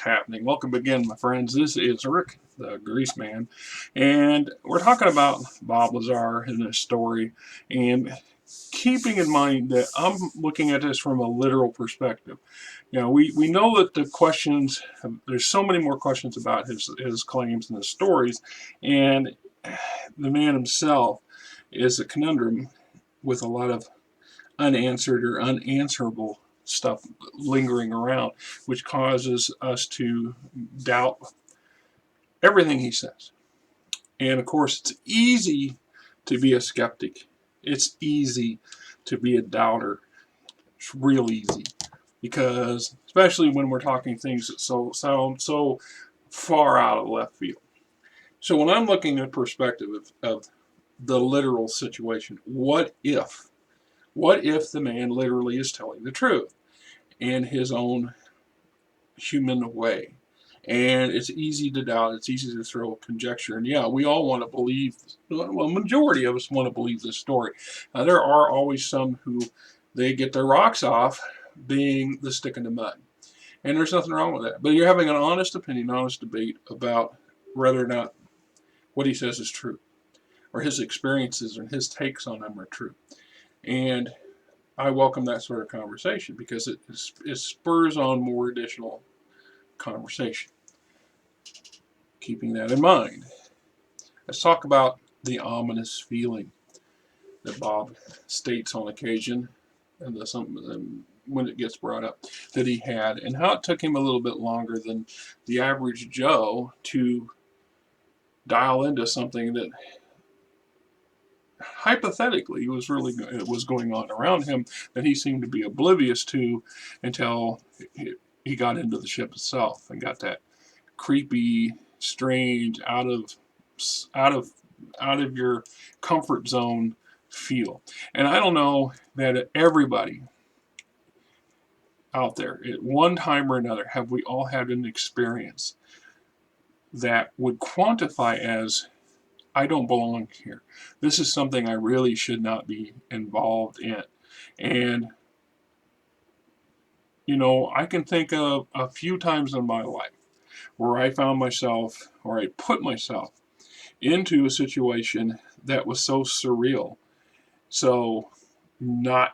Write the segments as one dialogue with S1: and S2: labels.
S1: happening? Welcome again, my friends. This is Rick, the Grease Man, and we're talking about Bob Lazar and his story, and keeping in mind that I'm looking at this from a literal perspective. We know that the questions, there's so many more questions about his claims and his stories, and the man himself is a conundrum with a lot of unanswered or unanswerable stuff lingering around, which causes us to doubt everything he says. And of course, it's easy to be a skeptic. It's easy to be a doubter. It's real easy because, especially when we're talking things that sound so far out of left field. So when I'm looking at perspective of the literal situation, what if? What if the man literally is telling the truth in his own human way? And it's easy to doubt, it's easy to throw conjecture. And yeah, we all want to believe, well, majority of us want to believe this story. There are always some who they get their rocks off being the stick in the mud. And there's nothing wrong with that. But you're having an honest opinion, honest debate about whether or not what he says is true, or his experiences and his takes on them are true. And I welcome that sort of conversation because it spurs on more additional conversation. Keeping that in mind, let's talk about the ominous feeling that Bob states on occasion, and when it gets brought up, that he had, and how it took him a little bit longer than the average Joe to dial into something that hypothetically was going on around him that he seemed to be oblivious to until he got into the ship itself and got that creepy, strange, out of your comfort zone feel. And I don't know that everybody out there at one time or another have we all had an experience that would quantify as, I don't belong here. This is something I really should not be involved in. And, I can think of a few times in my life where I found myself, or I put myself into a situation that was so surreal, so not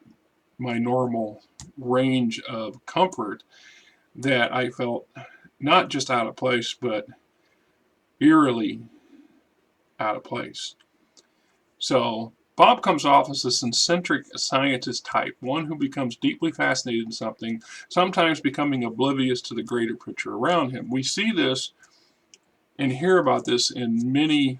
S1: my normal range of comfort, that I felt not just out of place, but eerily out of place. So Bob comes off as this eccentric scientist type, one who becomes deeply fascinated in something, sometimes becoming oblivious to the greater picture around him. We see this and hear about this in many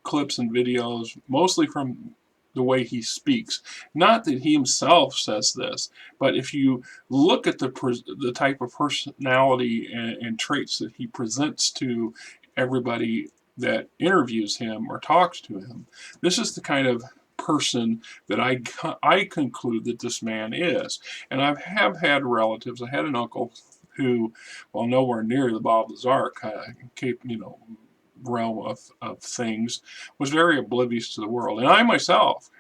S1: clips and videos, mostly from the way he speaks. Not that he himself says this, but if you look at the type of personality and traits that he presents to everybody that interviews him or talks to him, this is the kind of person that I conclude that this man is. And I have had relatives. I had an uncle who, while nowhere near the Bob Lazar kind of realm of things, was very oblivious to the world. And I myself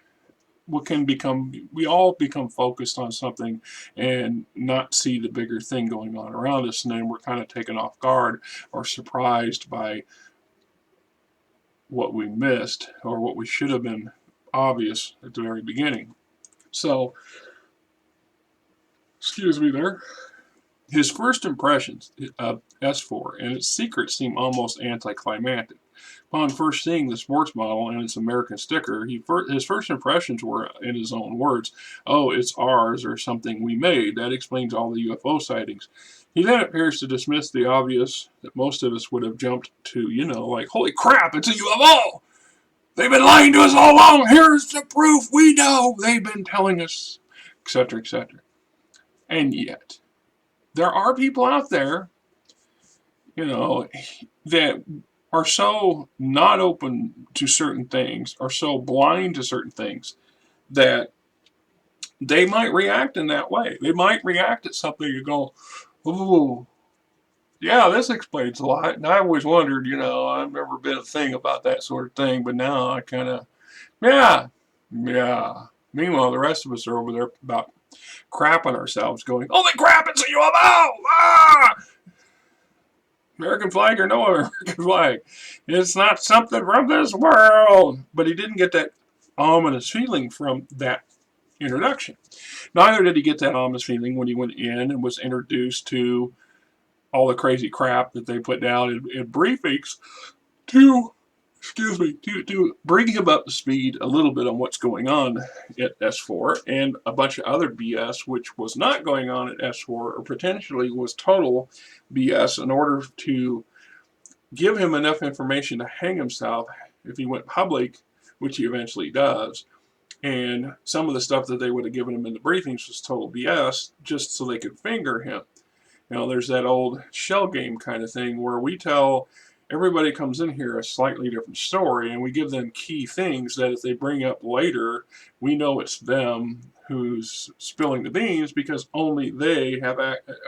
S1: we all become focused on something and not see the bigger thing going on around us, and then we're kind of taken off guard or surprised by what we missed or what we should have been obvious at the very beginning. So, excuse me there. His first impressions of S4 and its secrets seem almost anticlimactic. Upon first seeing the sports model and its American sticker, his first impressions were, in his own words, "Oh, it's ours," or "something we made. That explains all the UFO sightings." He then appears to dismiss the obvious that most of us would have jumped to, like, "Holy crap, it's a UFO! They've been lying to us all along! Here's the proof! We know! They've been telling us," etc., etc. And yet, there are people out there, that are so not open to certain things, are so blind to certain things, that they might react in that way. They might react at something and go, "Ooh, yeah, this explains a lot." And I always wondered, I've never been a thing about that sort of thing, but now I kind of, yeah. Meanwhile, the rest of us are over there about crapping ourselves, going, "Holy crap, it's a UFO! Ah!" American flag or no American flag. It's not something from this world. But he didn't get that ominous feeling from that introduction. Neither did he get that ominous feeling when he went in and was introduced to all the crazy crap that they put down in briefings to, excuse me, to bring him up to speed a little bit on what's going on at S4 and a bunch of other BS which was not going on at S4 or potentially was total BS in order to give him enough information to hang himself if he went public, which he eventually does. And some of the stuff that they would have given him in the briefings was total BS just so they could finger him. You know, there's that old shell game kind of thing where we tell everybody comes in here a slightly different story and we give them key things that if they bring up later, we know it's them who's spilling the beans because only they have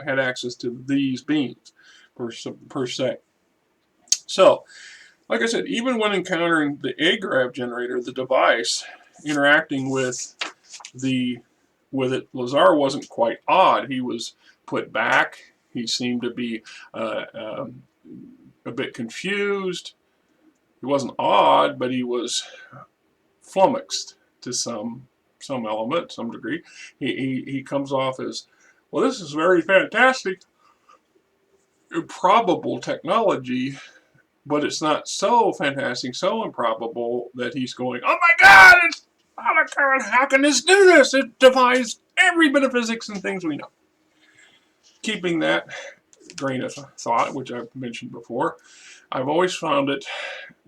S1: had access to these beans per se. So, like I said, even when encountering the A-graph generator, the device interacting with it, Lazar wasn't quite odd. He was put back. He seemed to be a bit confused. He wasn't odd, but he was flummoxed to some element, some degree. He comes off as, well, this is very fantastic, improbable technology, but it's not so fantastic, so improbable that he's going, oh my God, it's how can this do this? It defies every bit of physics and things we know. Keeping that grain of thought, which I've mentioned before, I've always found it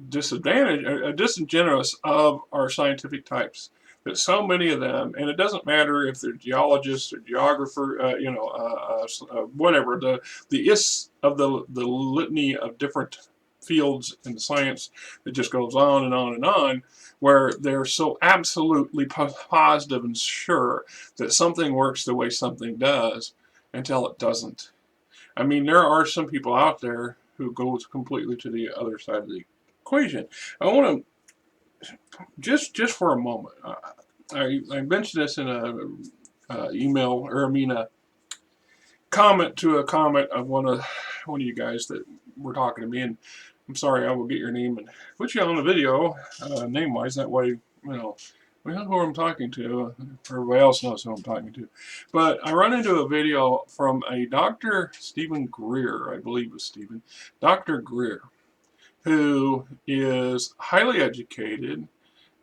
S1: disingenuous of our scientific types that so many of them, and it doesn't matter if they're geologists or geographer, whatever, the is of the litany of different fields in science that just goes on and on and on, where they're so absolutely positive and sure that something works the way something does until it doesn't. I mean, there are some people out there who go completely to the other side of the equation. I want to just for a moment. I mentioned this in a email, or I mean a comment to a comment of one of you guys that were talking to me, and I'm sorry, I will get your name and put you on the video, name-wise. That way, we know who I'm talking to. Everybody else knows who I'm talking to. But I run into a video from a Dr. Stephen Greer, I believe it was Stephen, Dr. Greer, who is highly educated,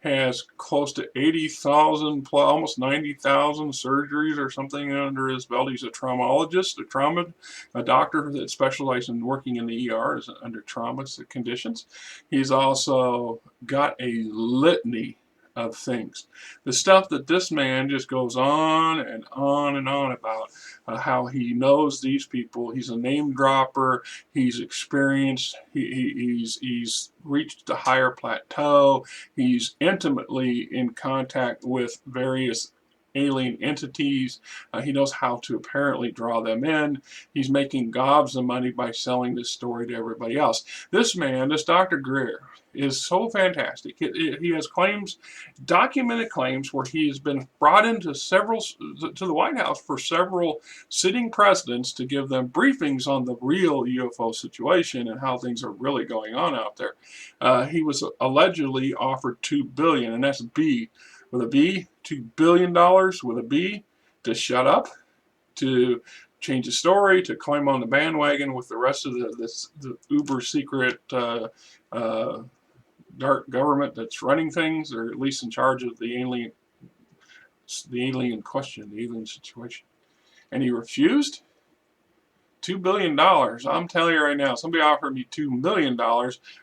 S1: has close to 80,000, almost 90,000 surgeries or something under his belt. He's a traumatologist, a doctor that specializes in working in the ER under trauma conditions. He's also got a litany of things. The stuff that this man just goes on and on and on about, how he knows these people. He's a name dropper. He's experienced. He's reached a higher plateau. He's intimately in contact with various alien entities. He knows how to apparently draw them in. He's making gobs of money by selling this story to everybody else. This man, this Dr. Greer, is so fantastic. He has claims, documented claims, where he has been brought into to the White House for several sitting presidents to give them briefings on the real UFO situation and how things are really going on out there. He was allegedly offered $2 billion, and that's B with a B, $2 billion with a B, to shut up, to change the story, to climb on the bandwagon with the rest of the uber secret dark government that's running things, or at least in charge of the alien question, the alien situation. And he refused. $2 billion. I'm telling you right now, somebody offered me $2 million,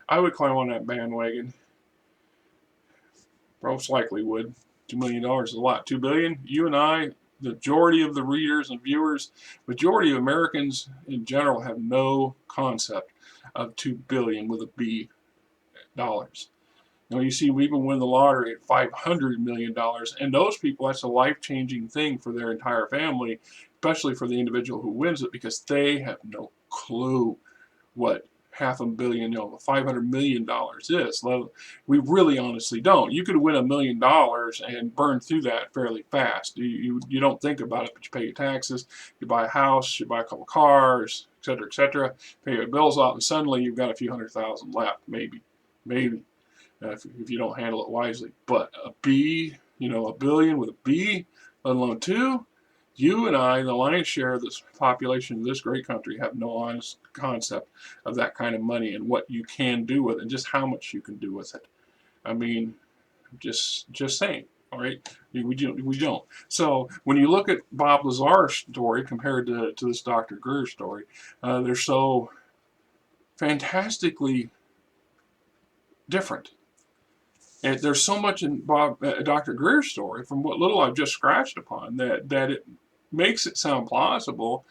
S1: I would climb on that bandwagon. Most likely would. $2 million is a lot. $2 billion, you and I, the majority of the readers and viewers, majority of Americans in general have no concept of $2 billion with a B dollars. You see, we even win the lottery at $500 million, and those people, that's a life-changing thing for their entire family, especially for the individual who wins it, because they have no clue what $500 million is. We really honestly don't. You could win $1 million and burn through that fairly fast. You don't think about it, but you pay your taxes, you buy a house, you buy a couple cars, etc. Pay your bills off, and suddenly you've got a few $100,000 left, maybe, if you don't handle it wisely. But a B, a billion with a B, let alone two, you and I, the lion's share of this population of this great country, have no honest concept of that kind of money and what you can do with it, and just how much you can do with it. I mean, just saying. All right, we don't. So when you look at Bob Lazar's story compared to this Dr. Greer story, they're so fantastically different. And there's so much in Dr. Greer's story, from what little I've just scratched upon, that it makes it sound plausible,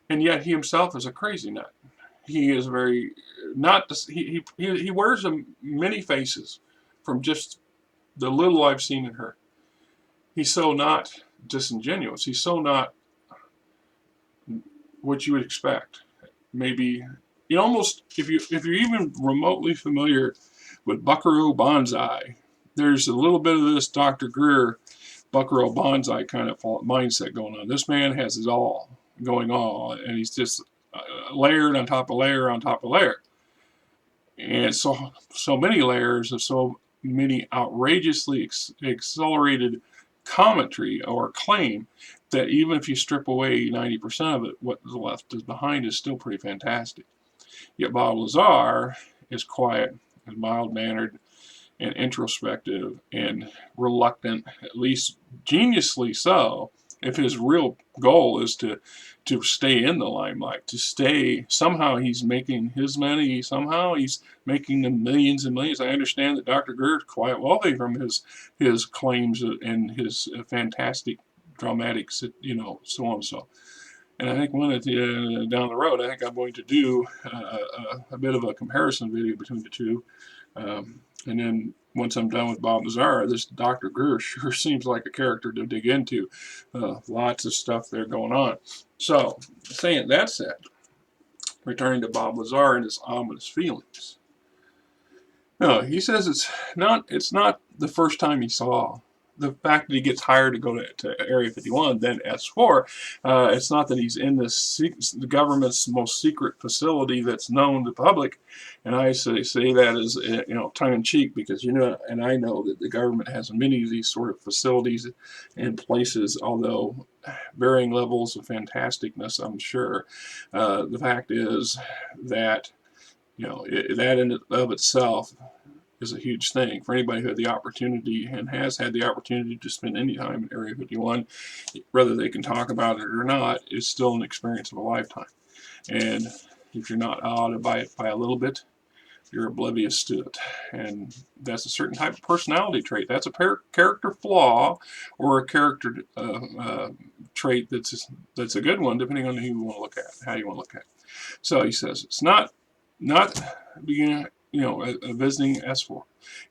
S1: and yet he himself is a crazy nut. He is very not. He wears many faces from just the little I've seen in her. He's so not disingenuous. He's so not what you would expect. Maybe almost, if you're even remotely familiar with Buckaroo Banzai, there's a little bit of this Dr. Greer Buckaroo Banzai kind of mindset going on. This man has it all going on, and he's just layered on top of layer on top of layer, and so many layers of so many outrageously accelerated commentary or claim that even if you strip away 90% of it, what's left is behind is still pretty fantastic. Yet Bob Lazar is quiet and mild-mannered and introspective and reluctant, at least geniusly so, if his real goal is to stay in the limelight, to stay. Somehow he's making his money, somehow he's making the millions and millions. I understand that Dr. Greer is quite wealthy from his claims and his fantastic dramatics, so on and so. And I think down the road, I think I'm going to do a bit of a comparison video between the two. And then once I'm done with Bob Lazar, this Dr. Greer sure seems like a character to dig into. Lots of stuff there going on. So, saying that said, returning to Bob Lazar and his ominous feelings. No, he says it's not the first time he saw the fact that he gets hired to go to Area 51, then S4. It's not that he's in the government's most secret facility that's known to the public. And I say that as tongue-in-cheek, because and I know that the government has many of these sort of facilities and places, although varying levels of fantasticness, I'm sure. The fact is that that in and of itself is a huge thing for anybody who had the opportunity and has had the opportunity to spend any time in Area 51. Whether they can talk about it or not, is still an experience of a lifetime. And if you're not awed by it by a little bit, you're oblivious to it. And that's a certain type of personality trait. That's a character flaw, or a character trait that's a good one, depending on who you want to look at, how you want to look at it. So he says it's not being visiting S4.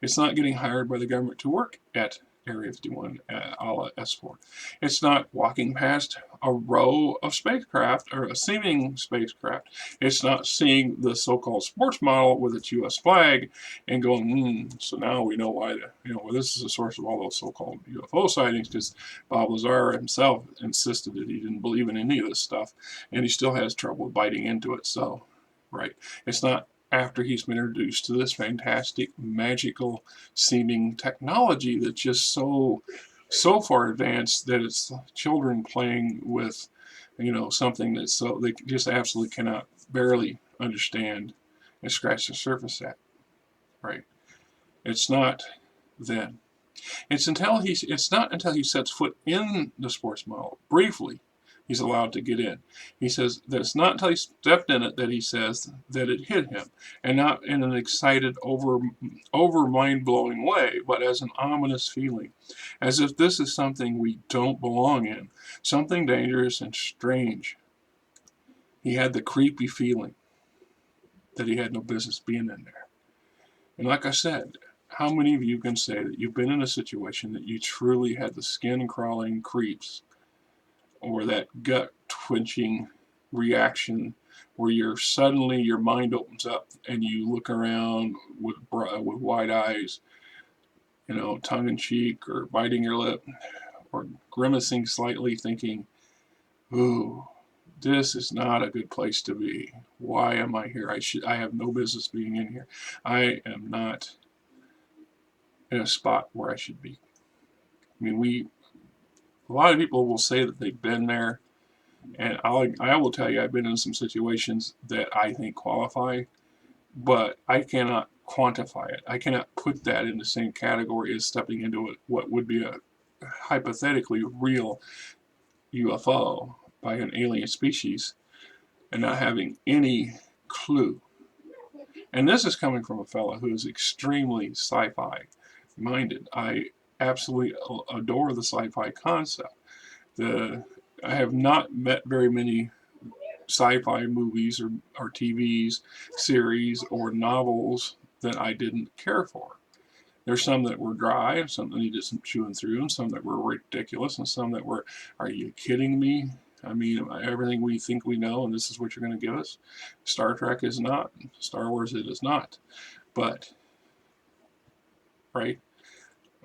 S1: It's not getting hired by the government to work at Area 51 a la S4. It's not walking past a row of spacecraft or a seeming spacecraft. It's not seeing the so-called sports model with its U.S. flag and going, so now we know why, this is the source of all those so-called UFO sightings, because Bob Lazar himself insisted that he didn't believe in any of this stuff, and he still has trouble biting into it. So, right. It's not after he's been introduced to this fantastic, magical seeming technology that's just so far advanced that it's children playing with, something that's so they just absolutely cannot barely understand and scratch the surface at. Right? It's not then. It's not until he sets foot in the sports model briefly he's allowed to get in. He says that it's not until he stepped in it that he says that it hit him, and not in an excited, over mind-blowing way, but as an ominous feeling, as if this is something we don't belong in, something dangerous and strange. He had the creepy feeling that he had no business being in there. And like I said, how many of you can say that you've been in a situation that you truly had the skin-crawling creeps, or that gut-twitching reaction where suddenly your mind opens up and you look around with wide eyes, tongue-in-cheek, or biting your lip, or grimacing slightly, thinking, ooh, This is not a good place to be. Why am I here? I have no business being in here. I am not in a spot where I should be. I mean, a lot of people will say that they've been there, and I will tell you, I've been in some situations that I think qualify, but I cannot quantify it. I cannot put that in the same category as stepping into what would be a hypothetically real UFO by an alien species and not having any clue. And this is coming from a fellow who is extremely sci-fi minded. I absolutely adore the sci-fi concept. I have not met very many sci-fi movies or TVs, series, or novels that I didn't care for. There's some that were dry, and some that needed some chewing through, and some that were ridiculous, and some that were, are you kidding me? I mean, everything we think we know, and this is what you're going to give us? Star Trek is not. Star Wars it is not. But, right?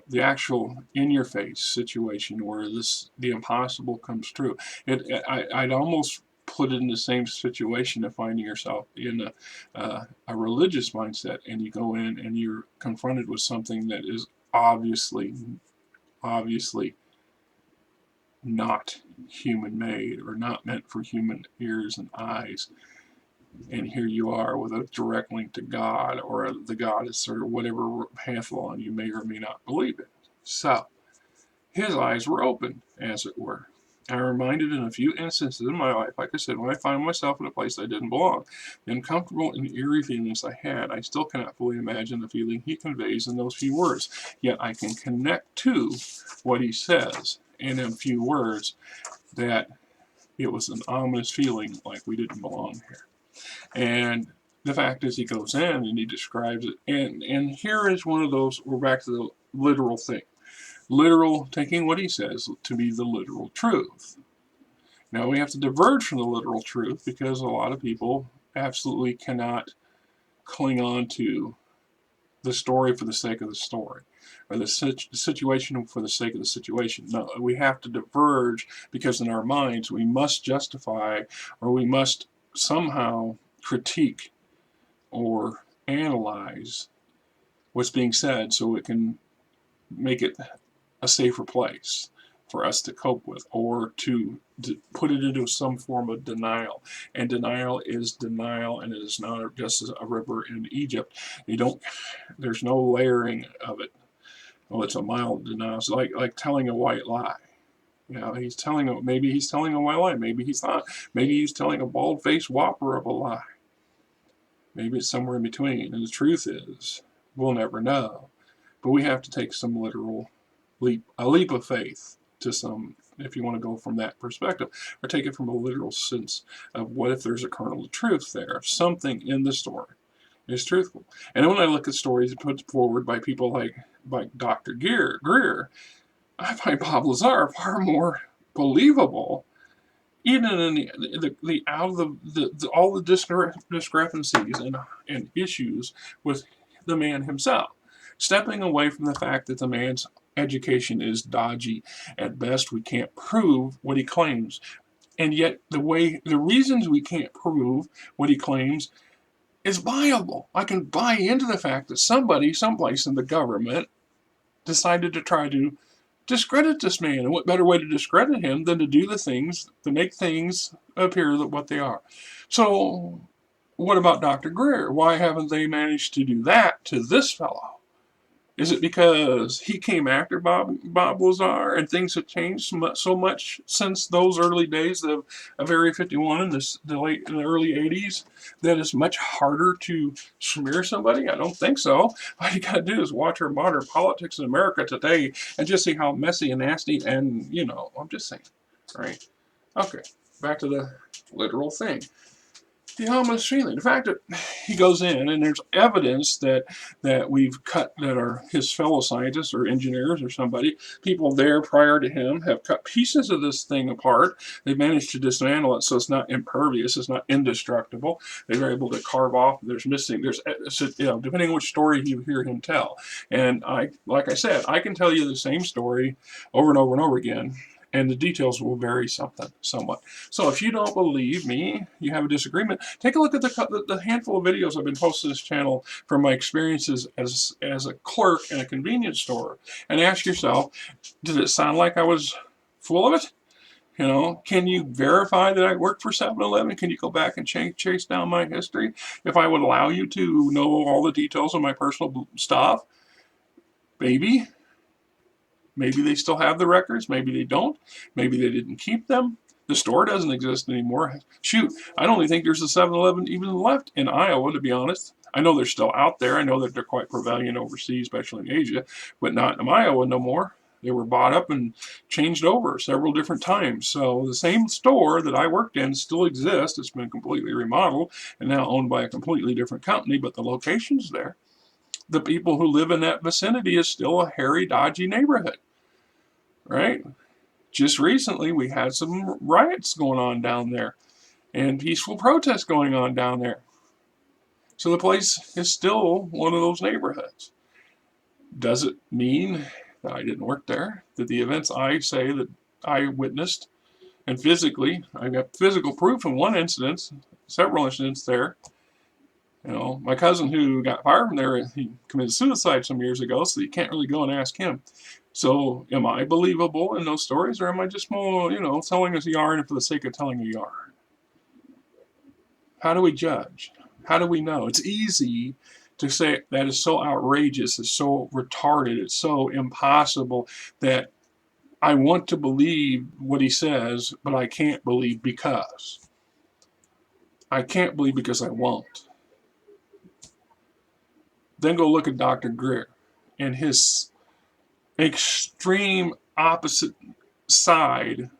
S1: The actual in-your-face situation where the impossible comes true. I'd almost put it in the same situation of finding yourself in a religious mindset, and you go in and you're confronted with something that is obviously not human-made or not meant for human ears and eyes. And here you are with a direct link to God or the goddess or whatever pantheon you may or may not believe in. So, his eyes were open, as it were. I'm reminded in a few instances in my life, like I said, when I find myself in a place I didn't belong, the uncomfortable and eerie feelings I had, I still cannot fully imagine the feeling he conveys in those few words. Yet I can connect to what he says in a few words that it was an ominous feeling like we didn't belong here. And the fact is, he goes in and he describes it. And here is one of those, we're back to the literal thing. Literal, taking what he says to be the literal truth. Now we have to diverge from the literal truth because a lot of people absolutely cannot cling on to the story for the sake of the story, or the situation for the sake of the situation. No, we have to diverge because in our minds we must justify, or we must somehow critique or analyze what's being said so it can make it a safer place for us to cope with, or to put it into some form of denial. And denial is denial, and it is not just a river in Egypt. There's no layering of it. Well, it's a mild denial. It's like telling a white lie. Maybe he's telling a white lie. Maybe he's not. Maybe he's telling a bald-faced whopper of a lie. Maybe it's somewhere in between. And the truth is, we'll never know. But we have to take some literal a leap of faith to some, if you want to go from that perspective, or take it from a literal sense of what if there's a kernel of truth there, if something in the story is truthful. And when I look at stories put forward by people like Dr. Greer, I find Bob Lazar far more believable, even in the out of all the discrepancies and issues with the man himself. Stepping away from the fact that the man's education is dodgy at best, we can't prove what he claims, and yet the reasons we can't prove what he claims is viable. I can buy into the fact that somebody, someplace in the government, decided to try to discredit this man, and what better way to discredit him than to do the things to make things appear that what they are. So, what about Dr. Greer? Why haven't they managed to do that to this fellow? Is it because he came after Bob Lazar and things have changed so much since those early days of Area 51 in the early 80s that it's much harder to smear somebody? I don't think so. All you got to do is watch our modern politics in America today and just see how messy and nasty, and, I'm just saying, right? Okay, back to the literal thing. The ominous feeling. The fact that he goes in and there's evidence that we've cut, that are his fellow scientists or engineers or somebody, people there prior to him have cut pieces of this thing apart. They've managed to dismantle it so it's not impervious, it's not indestructible. They were able to carve off. There's depending on which story you hear him tell. And like I said, I can tell you the same story over and over and over again, and the details will vary somewhat. So if you don't believe me, you have a disagreement, take a look at the handful of videos I've been posting to this channel from my experiences as a clerk in a convenience store, and ask yourself, did it sound like I was full of it? You know, can you verify that I worked for 7-Eleven? Can you go back and chase down my history? If I would allow you to know all the details of my personal stuff, maybe they still have the records. Maybe they don't. Maybe they didn't keep them. The store doesn't exist anymore. Shoot, I don't even think there's a 7-Eleven even left in Iowa, to be honest. I know they're still out there. I know that they're quite prevalent overseas, especially in Asia, but not in Iowa no more. They were bought up and changed over several different times. So the same store that I worked in still exists. It's been completely remodeled and now owned by a completely different company, but the location's there. The people who live in that vicinity is still a hairy, dodgy neighborhood, right? Just recently, we had some riots going on down there and peaceful protests going on down there. So the place is still one of those neighborhoods. Does it mean that I didn't work there? That the events I say that I witnessed, and physically, I got physical proof in one incident, several incidents there. You know, my cousin who got fired from there, he committed suicide some years ago, so you can't really go and ask him. So am I believable in those stories, or am I just more, telling us a yarn for the sake of telling a yarn? How do we judge? How do we know? It's easy to say that is so outrageous, it's so retarded, it's so impossible that I want to believe what he says, but I can't believe because. I can't believe because I won't. Then go look at Dr. Greer and his extreme opposite side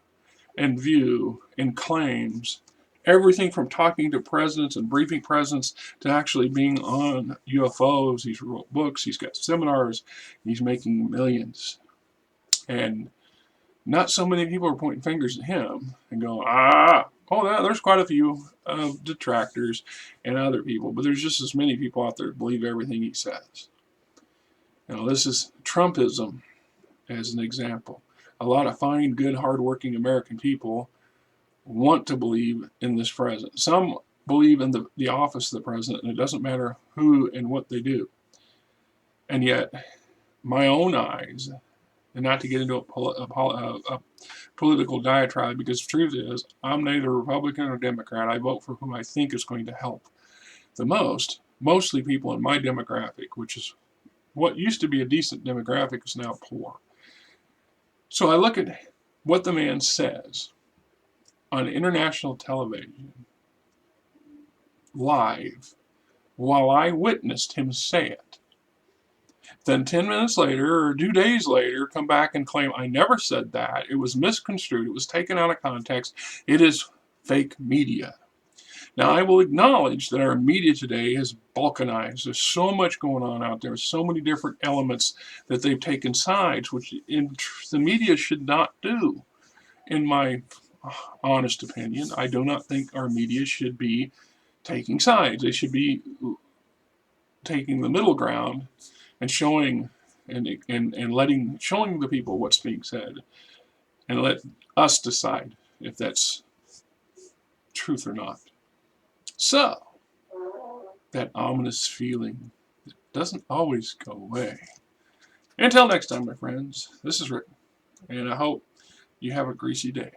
S1: and view and claims. Everything from talking to presidents and briefing presidents to actually being on UFOs. He's wrote books, he's got seminars, he's making millions. And not so many people are pointing fingers at him and going, yeah, there's quite a few detractors and other people, but there's just as many people out there that believe everything he says. This is Trumpism as an example. A lot of fine, good, hardworking American people want to believe in this president. Some believe in the office of the president, and it doesn't matter who and what they do. And yet, my own eyes, and not to get into a political diatribe, because the truth is, I'm neither Republican or Democrat. I vote for whom I think is going to help the most. Mostly people in my demographic, which is what used to be a decent demographic, is now poor. So I look at what the man says on international television, live, while I witnessed him say it. Then 10 minutes later, or 2 days later, come back and claim, I never said that. It was misconstrued. It was taken out of context. It is fake media. Now, I will acknowledge that our media today has balkanized. There's so much going on out there, so many different elements that they've taken sides, which the media should not do. In my honest opinion, I do not think our media should be taking sides. They should be taking the middle ground and showing showing the people what's being said, and let us decide if that's truth or not. So, that ominous feeling that doesn't always go away. Until next time, my friends, this is Rick, and I hope you have a greasy day.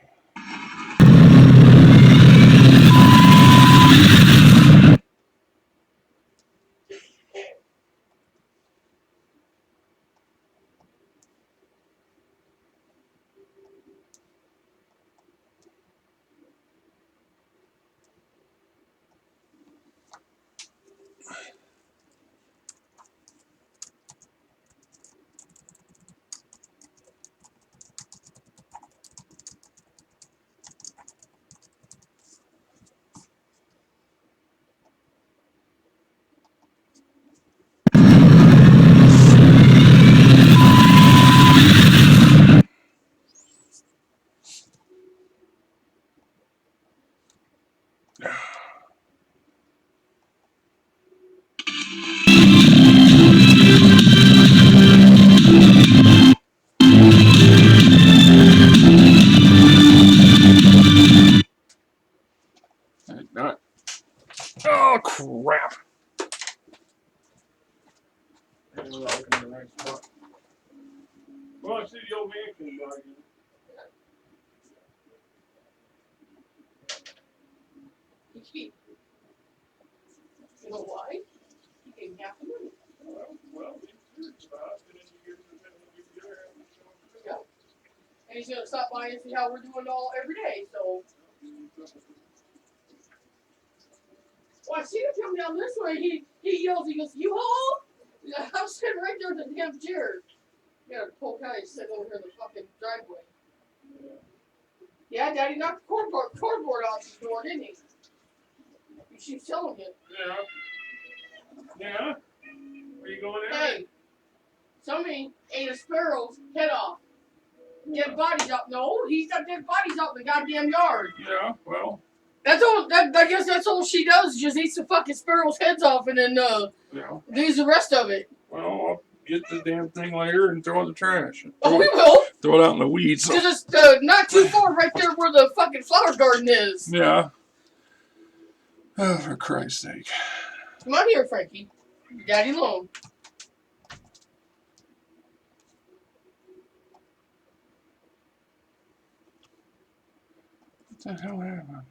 S1: we're looking in the right spot. Well, I see the old man came by again.
S2: You know why? He gave half the money.
S1: Well, he's serious about it, and then you give him
S2: Yeah. And he's gonna stop by and see how we're doing all every day, so. Well, I see him come down this way, he yells, he goes, U-Haul? Yeah, I'm sitting right there at the damn chair. Yeah, the poor guy is sitting over here in the fucking driveway. Yeah, Daddy knocked the cardboard off his door, didn't he? She's telling him.
S1: Yeah. Yeah? Where you going there?
S2: Hey, somebody ate a sparrow's head off. Dead bodies out. No, he's got dead bodies out in the goddamn yard.
S1: Yeah, well.
S2: That's all. I guess that's all she does. Just eats the fucking sparrows' heads off and then
S1: Yeah.
S2: leaves the rest of it.
S1: Well, I'll get the damn thing later and throw it in the trash.
S2: Oh, we will.
S1: Throw it out in the weeds.
S2: Because it's not too far right there where the fucking flower garden is.
S1: Yeah. Oh, for Christ's sake.
S2: Come on here, Frankie. Daddy alone.
S1: What the hell happened?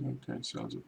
S1: Okay, so it's a